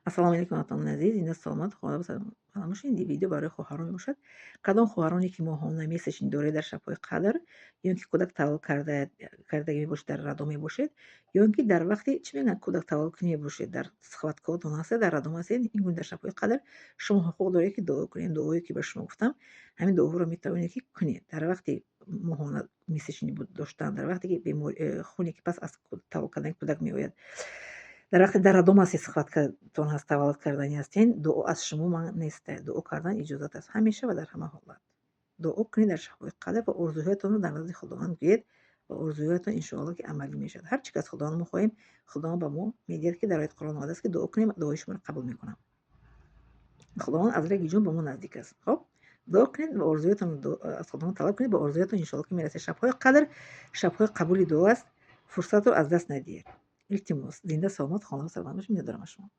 ассалому алайкум ҳамватнони азиз, зинда саломат хонада салом бошед. Ин видео барои хоҳарон мебошад. Кадом хоҳароне ки моҳона месячни доред дар шабҳои қадр, ё ин ки кӯдак таваллуд кардагӣ мебошед, дар радо мебошед, ё ин ки дар вақти чӣ мегӯянд кӯдак таваллуд кунӣ мебошед, дар сухбаткотон ҳастед, дар радо ҳастед, ин гуна дар шабҳои қадр шумо ҳуқуқ доред ки дуо кунед. Дуое ки ба шумо гуфтам, ҳамин дуоҳоро метавонед ки кунед. Дар вақти моҳона месячни доштан, дар вақте ки хуне ки пас аз таваллуд кардани кӯдак меояд, дар вақте дар радом ҳастед, сухбаткатон ҳаст, таваллуд кардани ҳастин, дуо аз шумо манъ нест. Дуо кардан иҷозат аст ҳамеша ва дар ҳама ҳолат. Дуо кунед дар шабҳои қадр ва орзуҳоятонро дар назди Худованд гӯед ва орзуҳоятон иншоалло ки амалӣ мешавад. Ҳар чӣ ки аз Худованд мо хоҳем, Худованд ба мо мегӯяд ки дар ояти Қуръон омадааст ки дуо кунем, дуои шуморо қабул мекунам. Худованд аз раги ҷон ба мо наздик аст. Хоб, дуо кунед ва орзуётон аз Худованд талаб кунед, ба орзуётон иншоалло ки мерасед. Шабҳои қадр шабҳои қабули дуо аст. Фурсатро аз даст надиҳед. Илтимос, зинда саломат, хонада саломат бошед. Миннатдорам аз шумо.